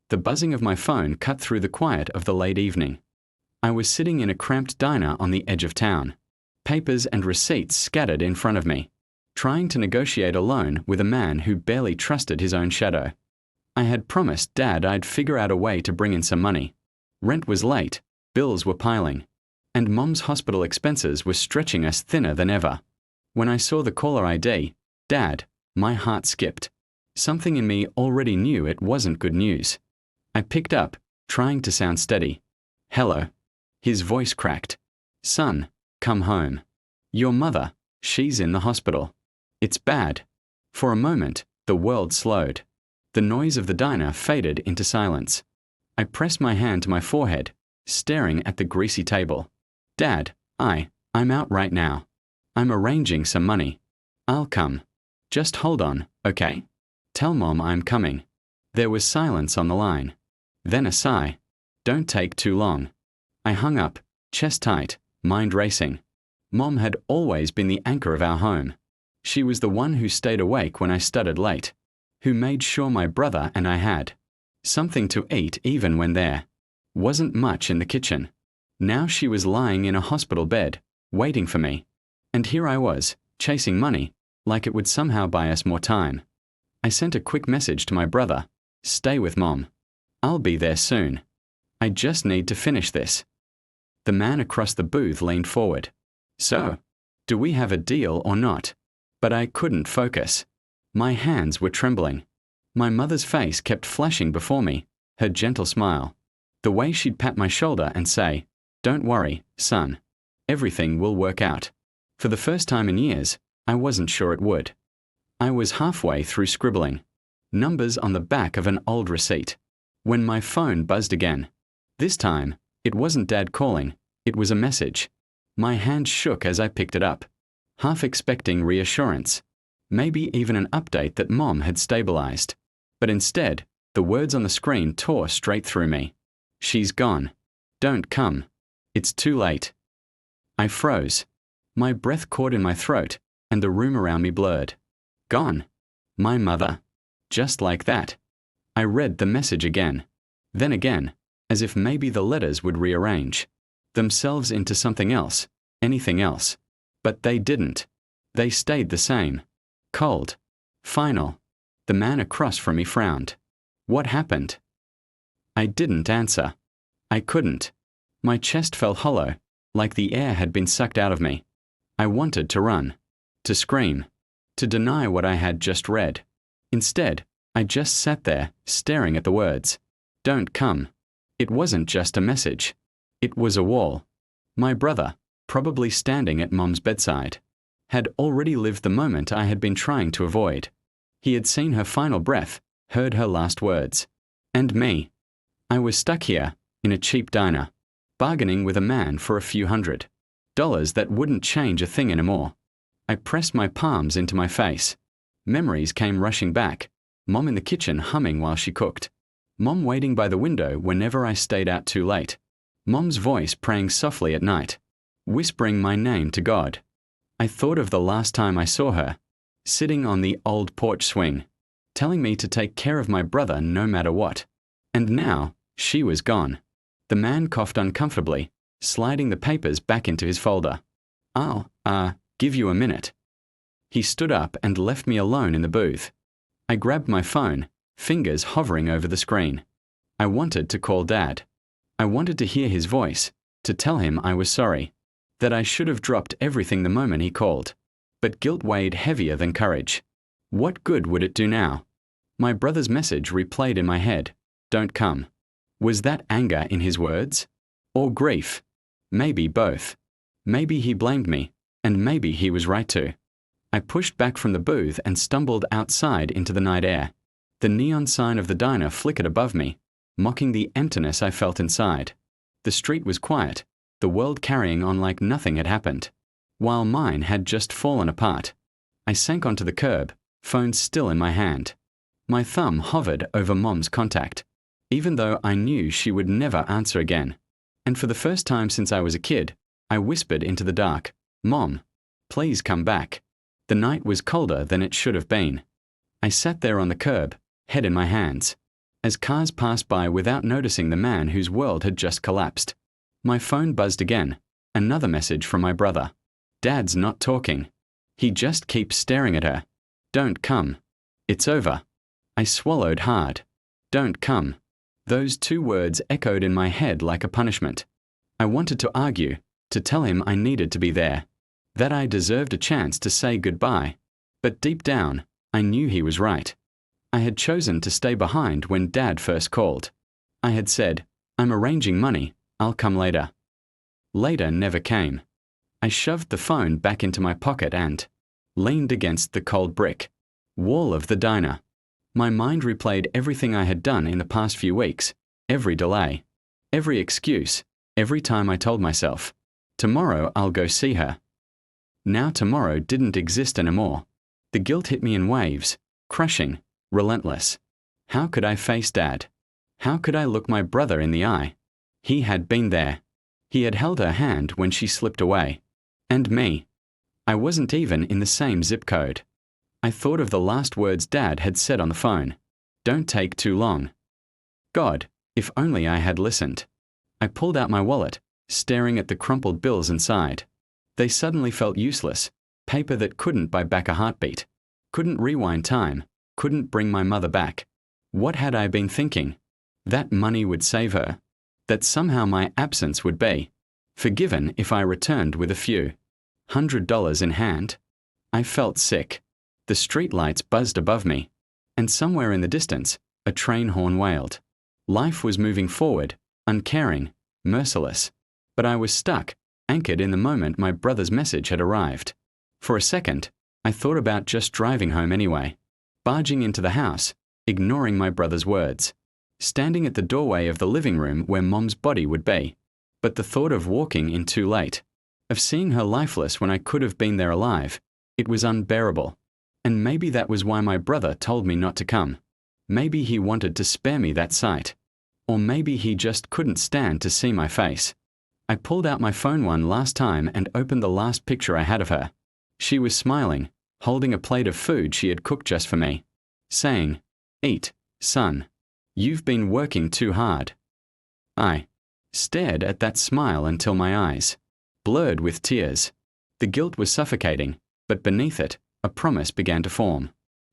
The buzzing of my phone cut through the quiet of the late evening. I was sitting in a cramped diner on the edge of town, papers and receipts scattered in front of me, trying to negotiate a loan with a man who barely trusted his own shadow. I had promised Dad I'd figure out a way to bring in some money. Rent was late, bills were piling, and Mom's hospital expenses were stretching us thinner than ever. When I saw the caller ID, Dad, my heart skipped. Something in me already knew it wasn't good news. I picked up, trying to sound steady. "Hello." His voice cracked. "Son, come home. Your mother, she's in the hospital. It's bad." For a moment, the world slowed. The noise of the diner faded into silence. I pressed my hand to my forehead, staring at the greasy table. "Dad, I'm out right now. I'm arranging some money. I'll come. Just hold on, okay? Tell Mom I'm coming." There was silence on the line. Then a sigh. "Don't take too long." I hung up, chest tight, mind racing. Mom had always been the anchor of our home. She was the one who stayed awake when I studied late, who made sure my brother and I had something to eat even when there wasn't much in the kitchen. Now she was lying in a hospital bed, waiting for me. And here I was, chasing money, like it would somehow buy us more time. I sent a quick message to my brother. "Stay with Mom. I'll be there soon. I just need to finish this." The man across the booth leaned forward. "So, do we have a deal or not?" But I couldn't focus. My hands were trembling. My mother's face kept flashing before me, her gentle smile. The way she'd pat my shoulder and say, "Don't worry, son. Everything will work out." For the first time in years, I wasn't sure it would. I was halfway through scribbling numbers on the back of an old receipt when my phone buzzed again. This time, it wasn't Dad calling, it was a message. My hand shook as I picked it up, half expecting reassurance, maybe even an update that Mom had stabilized. But instead, the words on the screen tore straight through me. "She's gone. Don't come. It's too late." I froze. My breath caught in my throat, and the room around me blurred. Gone. My mother. Just like that. I read the message again. Then again, as if maybe the letters would rearrange themselves into something else, anything else. But they didn't. They stayed the same. Cold. Final. The man across from me frowned. "What happened?" I didn't answer. I couldn't. My chest felt hollow, like the air had been sucked out of me. I wanted to run, to scream, to deny what I had just read. Instead, I just sat there, staring at the words. "Don't come." It wasn't just a message. It was a wall. My brother, probably standing at Mom's bedside, had already lived the moment I had been trying to avoid. He had seen her final breath, heard her last words. And me. I was stuck here, in a cheap diner, bargaining with a man for a few $100s that wouldn't change a thing anymore. I pressed my palms into my face. Memories came rushing back. Mom in the kitchen humming while she cooked. Mom waiting by the window whenever I stayed out too late. Mom's voice praying softly at night, whispering my name to God. I thought of the last time I saw her, sitting on the old porch swing, telling me to take care of my brother no matter what. And now, she was gone. The man coughed uncomfortably, sliding the papers back into his folder. "I'll, give you a minute." He stood up and left me alone in the booth. I grabbed my phone, fingers hovering over the screen. I wanted to call Dad. I wanted to hear his voice, to tell him I was sorry, that I should have dropped everything the moment he called. But guilt weighed heavier than courage. What good would it do now? My brother's message replayed in my head. "Don't come." Was that anger in his words? Or grief? Maybe both. Maybe he blamed me, and maybe he was right to. I pushed back from the booth and stumbled outside into the night air. The neon sign of the diner flickered above me, mocking the emptiness I felt inside. The street was quiet, the world carrying on like nothing had happened, while mine had just fallen apart. I sank onto the curb, phone still in my hand. My thumb hovered over Mom's contact, even though I knew she would never answer again. And for the first time since I was a kid, I whispered into the dark, "Mom, please come back." The night was colder than it should have been. I sat there on the curb, head in my hands. as cars passed by without noticing the man whose world had just collapsed. My phone buzzed again. Another message from my brother. Dad's not talking. He just keeps staring at her. Don't come. It's over. I swallowed hard. Don't come. Those two words echoed in my head like a punishment. I wanted to argue, to tell him I needed to be there, that I deserved a chance to say goodbye. But deep down, I knew he was right. I had chosen to stay behind when Dad first called. I had said, I'm arranging money, I'll come later. Later never came. I shoved the phone back into my pocket and leaned against the cold brick wall of the diner. My mind replayed everything I had done in the past few weeks, every delay, every excuse, every time I told myself, tomorrow I'll go see her. Now tomorrow didn't exist anymore. The guilt hit me in waves, crushing, relentless. How could I face Dad? How could I look my brother in the eye? He had been there. He had held her hand when she slipped away. And me. I wasn't even in the same zip code. I thought of the last words Dad had said on the phone. Don't take too long. God, if only I had listened. I pulled out my wallet, staring at the crumpled bills inside. They suddenly felt useless, paper that couldn't buy back a heartbeat, couldn't rewind time, couldn't bring my mother back. What had I been thinking? That money would save her. That somehow my absence would be forgiven if I returned with a few $100 in hand. I felt sick. The streetlights buzzed above me, and somewhere in the distance, a train horn wailed. Life was moving forward, uncaring, merciless. But I was stuck, anchored in the moment my brother's message had arrived. For a second, I thought about just driving home anyway, barging into the house, ignoring my brother's words, standing at the doorway of the living room where Mom's body would be. But the thought of walking in too late, of seeing her lifeless when I could have been there alive, it was unbearable. And maybe that was why my brother told me not to come. Maybe he wanted to spare me that sight. Or maybe he just couldn't stand to see my face. I pulled out my phone one last time and opened the last picture I had of her. She was smiling, holding a plate of food she had cooked just for me, saying, Eat, son. You've been working too hard. I stared at that smile until my eyes blurred with tears. The guilt was suffocating, but beneath it, a promise began to form.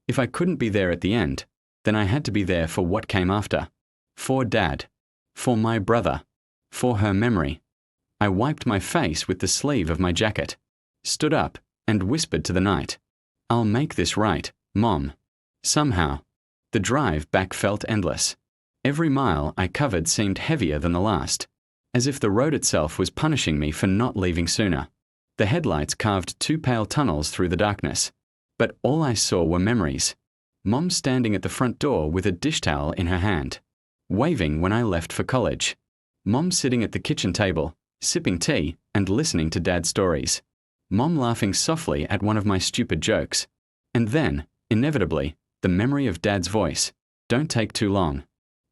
If I couldn't be there at the end, then I had to be there for what came after. For Dad. For my brother. For her memory. I wiped my face with the sleeve of my jacket, stood up, and whispered to the night, I'll make this right, Mom. Somehow. The drive back felt endless. Every mile I covered seemed heavier than the last, as if the road itself was punishing me for not leaving sooner. The headlights carved two pale tunnels through the darkness, but all I saw were memories. Mom standing at the front door with a dish towel in her hand, waving when I left for college. Mom sitting at the kitchen table, sipping tea and listening to Dad's stories. Mom laughing softly at one of my stupid jokes. And then, inevitably, the memory of Dad's voice. Don't take too long.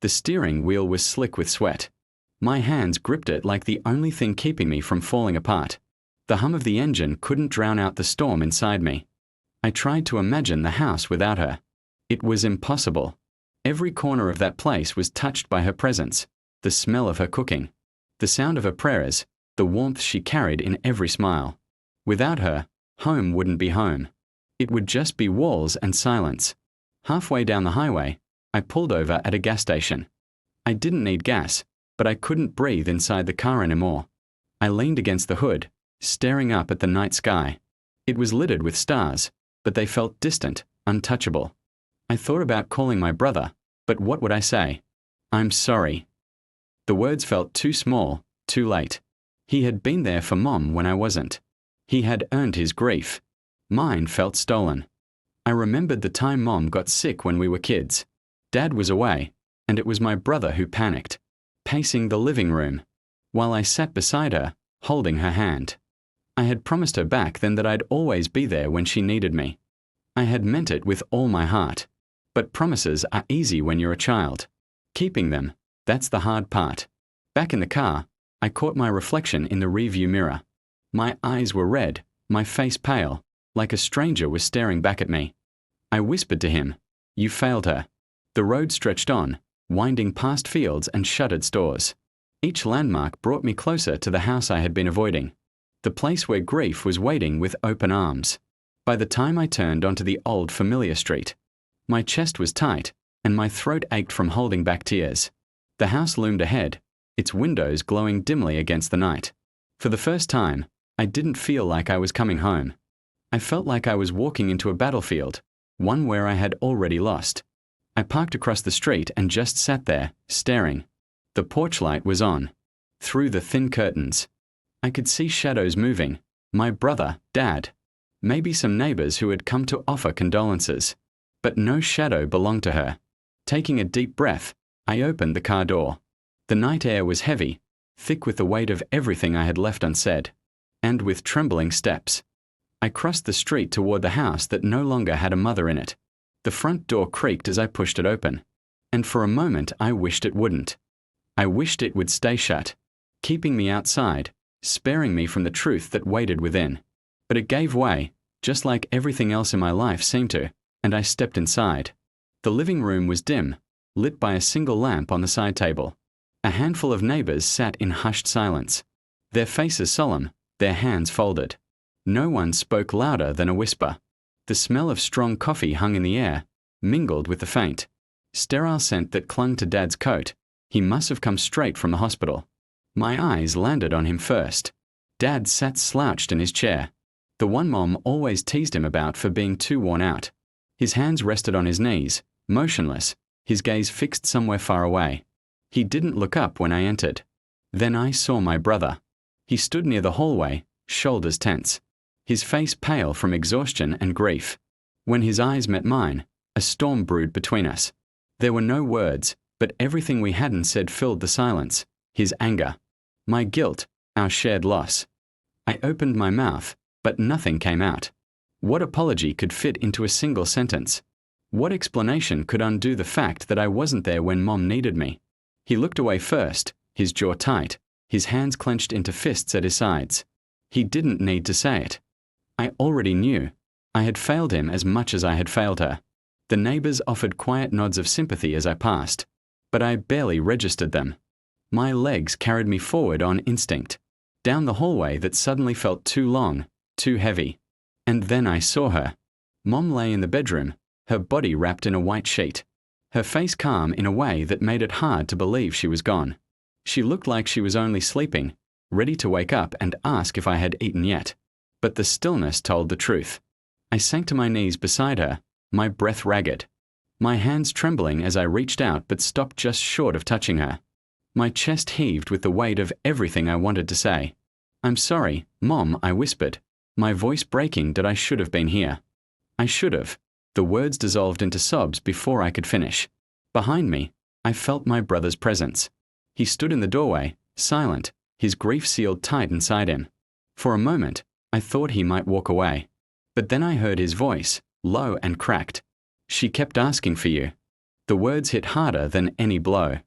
The steering wheel was slick with sweat. My hands gripped it like the only thing keeping me from falling apart. The hum of the engine couldn't drown out the storm inside me. I tried to imagine the house without her. It was impossible. Every corner of that place was touched by her presence, the smell of her cooking, the sound of her prayers, the warmth she carried in every smile. Without her, home wouldn't be home. It would just be walls and silence. Halfway down the highway, I pulled over at a gas station. I didn't need gas, but I couldn't breathe inside the car anymore. I leaned against the hood, staring up at the night sky. It was littered with stars, but they felt distant, untouchable. I thought about calling my brother, but what would I say? I'm sorry. The words felt too small, too late. He had been there for Mom when I wasn't. He had earned his grief. Mine felt stolen. I remembered the time Mom got sick when we were kids. Dad was away, and it was my brother who panicked, pacing the living room, while I sat beside her, holding her hand. I had promised her back then that I'd always be there when she needed me. I had meant it with all my heart. But promises are easy when you're a child. Keeping them, that's the hard part. Back in the car, I caught my reflection in the rearview mirror. My eyes were red, my face pale, like a stranger was staring back at me. I whispered to him, You failed her. The road stretched on, winding past fields and shuttered stores. Each landmark brought me closer to the house I had been avoiding, the place where grief was waiting with open arms. By the time I turned onto the old familiar street, my chest was tight and my throat ached from holding back tears. The house loomed ahead, its windows glowing dimly against the night. For the first time, I didn't feel like I was coming home. I felt like I was walking into a battlefield, one where I had already lost. I parked across the street and just sat there, staring. The porch light was on. Through the thin curtains, I could see shadows moving. My brother, Dad, maybe some neighbors who had come to offer condolences. But no shadow belonged to her. Taking a deep breath, I opened the car door. The night air was heavy, thick with the weight of everything I had left unsaid. And with trembling steps, I crossed the street toward the house that no longer had a mother in it. The front door creaked as I pushed it open. And for a moment I wished it wouldn't. I wished it would stay shut, keeping me outside, sparing me from the truth that waited within. But it gave way, just like everything else in my life seemed to, and I stepped inside. The living room was dim, lit by a single lamp on the side table. A handful of neighbors sat in hushed silence, their faces solemn, their hands folded. No one spoke louder than a whisper. The smell of strong coffee hung in the air, mingled with the faint, sterile scent that clung to Dad's coat. He must have come straight from the hospital. My eyes landed on him first. Dad sat slouched in his chair, the one Mom always teased him about for being too worn out. His hands rested on his knees, motionless, his gaze fixed somewhere far away. He didn't look up when I entered. Then I saw my brother. He stood near the hallway, shoulders tense, his face pale from exhaustion and grief. When his eyes met mine, a storm brewed between us. There were no words, but everything we hadn't said filled the silence. His anger, my guilt, our shared loss. I opened my mouth, but nothing came out. What apology could fit into a single sentence? What explanation could undo the fact that I wasn't there when Mom needed me? He looked away first, his jaw tight, his hands clenched into fists at his sides. He didn't need to say it. I already knew. I had failed him as much as I had failed her. The neighbors offered quiet nods of sympathy as I passed, but I barely registered them. My legs carried me forward on instinct, down the hallway that suddenly felt too long, too heavy. And then I saw her. Mom lay in the bedroom, her body wrapped in a white sheet, her face calm in a way that made it hard to believe she was gone. She looked like she was only sleeping, ready to wake up and ask if I had eaten yet. But the stillness told the truth. I sank to my knees beside her, my breath ragged, my hands trembling as I reached out but stopped just short of touching her. My chest heaved with the weight of everything I wanted to say. "I'm sorry, Mom," I whispered, my voice breaking that I should have been here. I should have. The words dissolved into sobs before I could finish. Behind me, I felt my brother's presence. He stood in the doorway, silent, his grief sealed tight inside him. For a moment, I thought he might walk away. But then I heard his voice, low and cracked. "She kept asking for you." The words hit harder than any blow.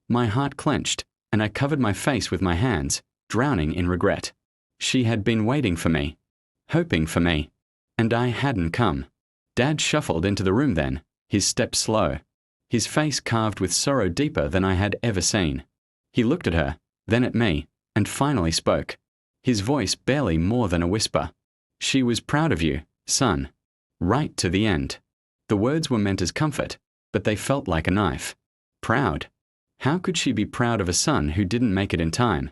My heart clenched, and I covered my face with my hands, drowning in regret. She had been waiting for me, hoping for me, and I hadn't come. Dad shuffled into the room then, his step slow, his face carved with sorrow deeper than I had ever seen. He looked at her, then at me, and finally spoke, his voice barely more than a whisper. "She was proud of you, son. Right to the end." The words were meant as comfort, but they felt like a knife. Proud? How could she be proud of a son who didn't make it in time?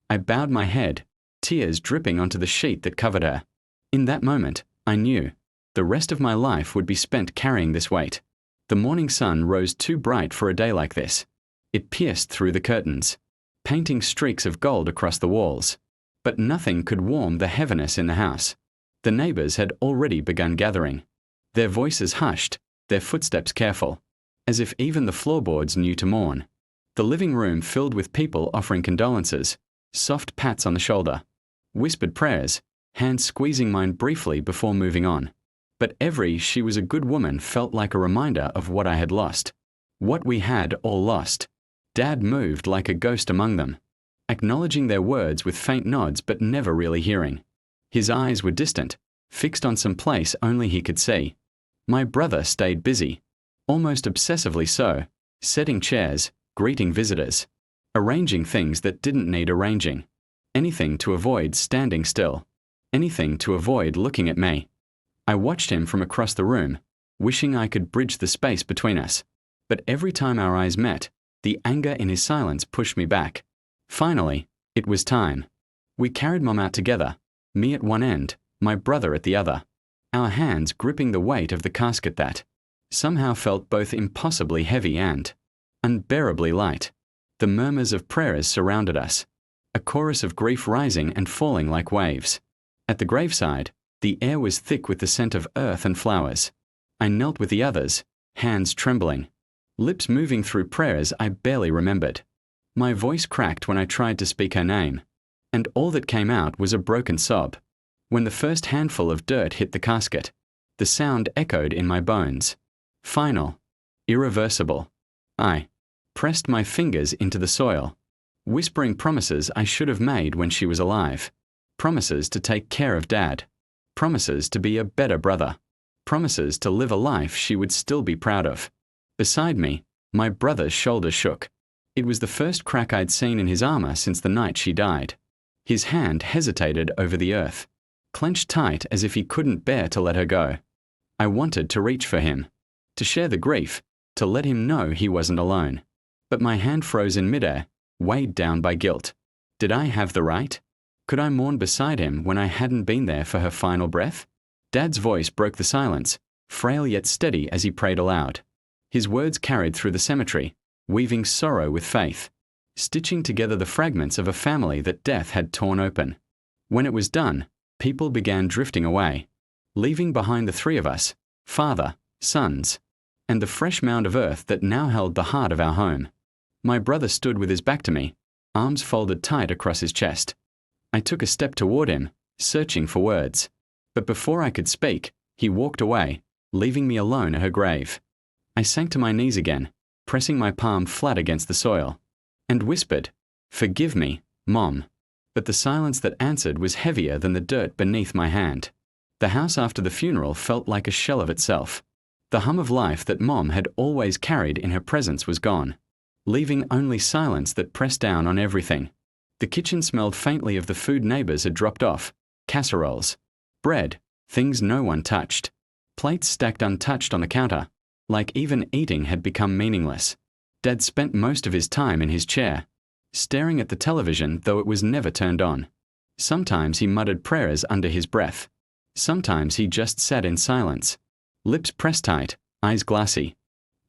I bowed my head, tears dripping onto the sheet that covered her. In that moment, I knew. The rest of my life would be spent carrying this weight. The morning sun rose too bright for a day like this. It pierced through the curtains, painting streaks of gold across the walls. But nothing could warm the heaviness in the house. The neighbors had already begun gathering, their voices hushed, their footsteps careful, as if even the floorboards knew to mourn. The living room filled with people offering condolences, soft pats on the shoulder, whispered prayers, hands squeezing mine briefly before moving on. But every "she was a good woman" felt like a reminder of what I had lost. What we had all lost. Dad moved like a ghost among them, acknowledging their words with faint nods but never really hearing. His eyes were distant, fixed on some place only he could see. My brother stayed busy, almost obsessively so, Setting chairs, greeting visitors, arranging things that didn't need arranging. Anything to avoid standing still. Anything to avoid looking at me. I watched him from across the room, wishing I could bridge the space between us. But every time our eyes met, the anger in his silence pushed me back. Finally, it was time. We carried Mom out together, me at one end, my brother at the other, our hands gripping the weight of the casket that somehow felt both impossibly heavy and unbearably light. The murmurs of prayers surrounded us, a chorus of grief rising and falling like waves. At the graveside, the air was thick with the scent of earth and flowers. I knelt with the others, hands trembling, lips moving through prayers I barely remembered. My voice cracked when I tried to speak her name, and all that came out was a broken sob. When the first handful of dirt hit the casket, the sound echoed in my bones. Final, irreversible. I pressed my fingers into the soil, whispering promises I should have made when she was alive. Promises to take care of Dad. Promises to be a better brother. Promises to live a life she would still be proud of. Beside me, my brother's shoulder shook. It was the first crack I'd seen in his armor since the night she died. His hand hesitated over the earth, clenched tight as if he couldn't bear to let her go. I wanted to reach for him, to share the grief, to let him know he wasn't alone. But my hand froze in midair, weighed down by guilt. Did I have the right? Could I mourn beside him when I hadn't been there for her final breath? Dad's voice broke the silence, frail yet steady as he prayed aloud. His words carried through the cemetery, weaving sorrow with faith, stitching together the fragments of a family that death had torn open. When it was done, people began drifting away, leaving behind the three of us, father, sons, and the fresh mound of earth that now held the heart of our home. My brother stood with his back to me, arms folded tight across his chest. I took a step toward him, searching for words. But before I could speak, he walked away, leaving me alone at her grave. I sank to my knees again, pressing my palm flat against the soil, and whispered, "Forgive me, Mom." But the silence that answered was heavier than the dirt beneath my hand. The house after the funeral felt like a shell of itself. The hum of life that Mom had always carried in her presence was gone, leaving only silence that pressed down on everything. The kitchen smelled faintly of the food neighbors had dropped off, casseroles, bread, things no one touched, plates stacked untouched on the counter, like even eating had become meaningless. Dad spent most of his time in his chair, staring at the television though it was never turned on. Sometimes he muttered prayers under his breath. Sometimes he just sat in silence, lips pressed tight, eyes glassy.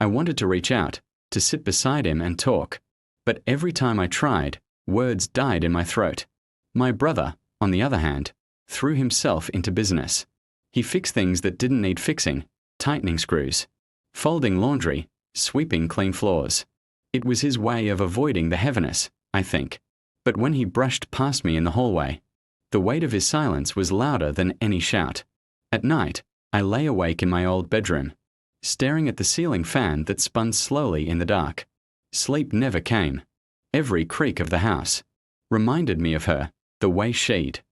I wanted to reach out, to sit beside him and talk, but every time I tried, words died in my throat. My brother, on the other hand, threw himself into business. He fixed things that didn't need fixing, tightening screws, folding laundry, sweeping clean floors. It was his way of avoiding the heaviness, I think. But when he brushed past me in the hallway, the weight of his silence was louder than any shout. At night, I lay awake in my old bedroom, staring at the ceiling fan that spun slowly in the dark. Sleep never came. Every creak of the house reminded me of her, the way she'd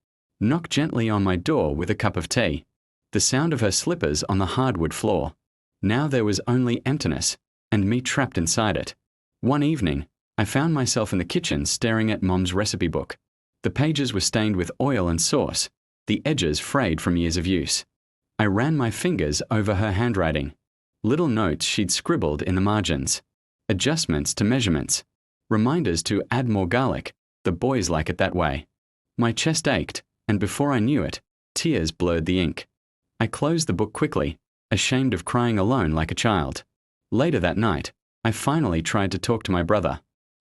knock gently on my door with a cup of tea, the sound of her slippers on the hardwood floor. Now there was only emptiness, and me trapped inside it. One evening, I found myself in the kitchen staring at Mom's recipe book. The pages were stained with oil and sauce, the edges frayed from years of use. I ran my fingers over her handwriting, little notes she'd scribbled in the margins, adjustments to measurements, reminders to add more garlic, the boys like it that way. My chest ached, and before I knew it, tears blurred the ink. I closed the book quickly, ashamed of crying alone like a child. Later that night, I finally tried to talk to my brother.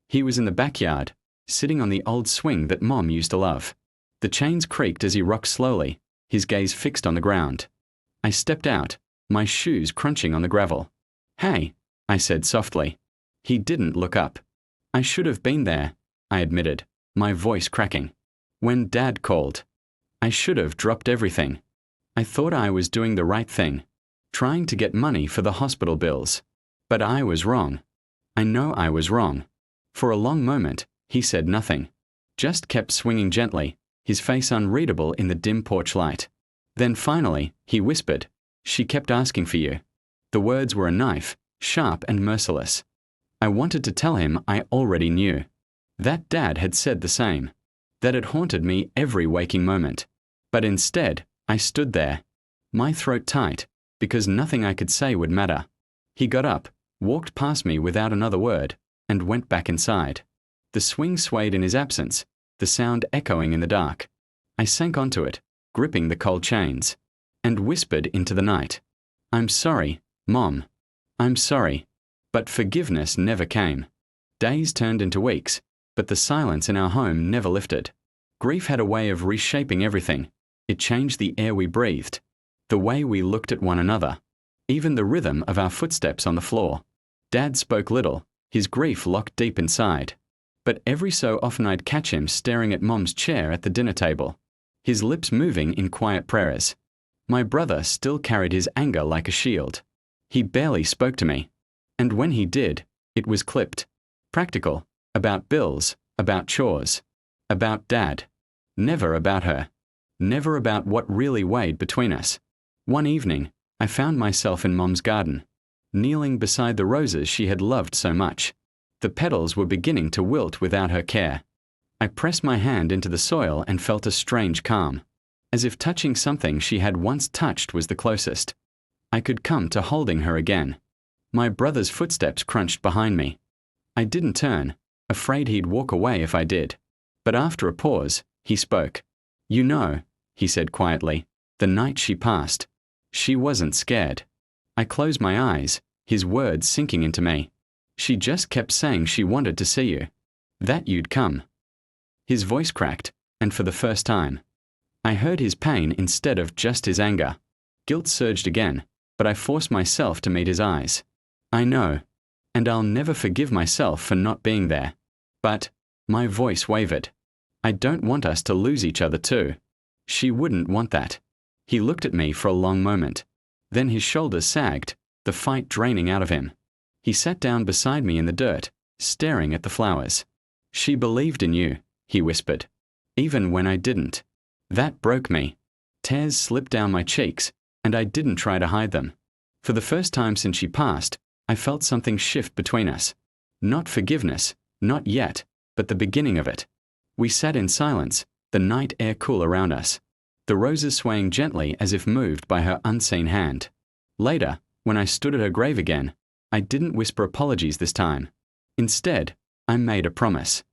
He was in the backyard, sitting on the old swing that Mom used to love. The chains creaked as he rocked slowly, his gaze fixed on the ground. I stepped out, my shoes crunching on the gravel. "Hey," I said softly. He didn't look up. "I should have been there," I admitted, my voice cracking. "When Dad called, I should have dropped everything. I thought I was doing the right thing, trying to get money for the hospital bills. But I was wrong. I know I was wrong." For a long moment, he said nothing, just kept swinging gently, his face unreadable in the dim porch light. Then finally, he whispered, "She kept asking for you." The words were a knife, sharp and merciless. I wanted to tell him I already knew. That Dad had said the same. That it haunted me every waking moment. But instead, I stood there, my throat tight, because nothing I could say would matter. He got up, walked past me without another word, and went back inside. The swing swayed in his absence, the sound echoing in the dark. I sank onto it, gripping the cold chains, and whispered into the night, "I'm sorry, Mom. I'm sorry." But forgiveness never came. Days turned into weeks, but the silence in our home never lifted. Grief had a way of reshaping everything. It changed the air we breathed, the way we looked at one another, even the rhythm of our footsteps on the floor. Dad spoke little, his grief locked deep inside. But every so often I'd catch him staring at Mom's chair at the dinner table, his lips moving in quiet prayers. My brother still carried his anger like a shield. He barely spoke to me. And when he did, it was clipped. Practical, about bills, about chores, about Dad. Never about her. Never about what really weighed between us. One evening, I found myself in Mom's garden, kneeling beside the roses she had loved so much. The petals were beginning to wilt without her care. I pressed my hand into the soil and felt a strange calm, as if touching something she had once touched was the closest I could come to holding her again. My brother's footsteps crunched behind me. I didn't turn, afraid he'd walk away if I did. But after a pause, he spoke. "You know," he said quietly, "the night she passed, she wasn't scared." I closed my eyes, his words sinking into me. "She just kept saying she wanted to see you. That you'd come." His voice cracked, and for the first time, I heard his pain instead of just his anger. Guilt surged again, but I forced myself to meet his eyes. "I know, and I'll never forgive myself for not being there. But," my voice wavered, "I don't want us to lose each other too." She wouldn't want that. He looked at me for a long moment. Then his shoulders sagged, the fight draining out of him. He sat down beside me in the dirt, staring at the flowers. "She believed in you," he whispered, "even when I didn't." That broke me. Tears slipped down my cheeks, and I didn't try to hide them. For the first time since she passed, I felt something shift between us. Not forgiveness, not yet, but the beginning of it. We sat in silence, the night air cool around us, the roses swaying gently as if moved by her unseen hand. Later, when I stood at her grave again, I didn't whisper apologies this time. Instead, I made a promise.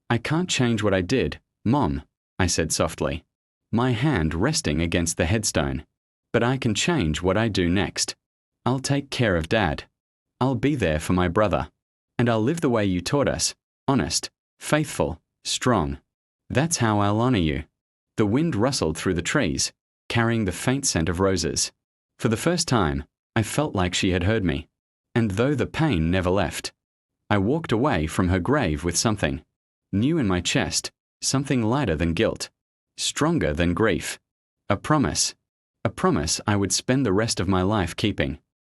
"I can't change what I did, Mom," I said softly, my hand resting against the headstone. "But I can change what I do next. I'll take care of Dad. I'll be there for my brother. And I'll live the way you taught us, honest, faithful, strong. That's how I'll honor you." The wind rustled through the trees, carrying the faint scent of roses. For the first time, I felt like she had heard me. And though the pain never left, I walked away from her grave with something new in my chest, something lighter than guilt, stronger than grief. A promise I would spend the rest of my life keeping.